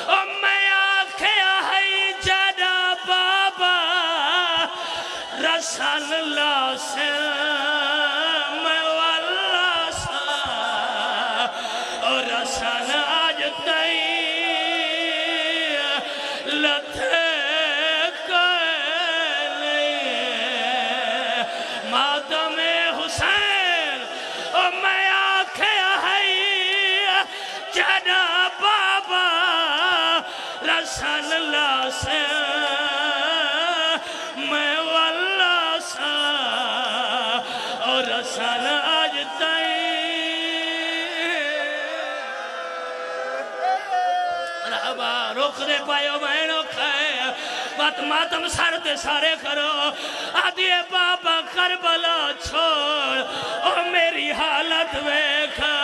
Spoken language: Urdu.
او میں آکھیا ہے جڑا بابا رسول اللہ سے میں واللہ سا اور رسول آج تئی لتھے کہلے ماتم حسین او میں آکھیا ہے جڑا بابا رسول اللہ سے میں واللہ سا اور رسول آج تئی مرحبا رخ دے پائیو بہنوں کھائے بات ماتم سر دے سارے کرو آدھیے بابا کربلا چھوڑ او میری حالت ویکھا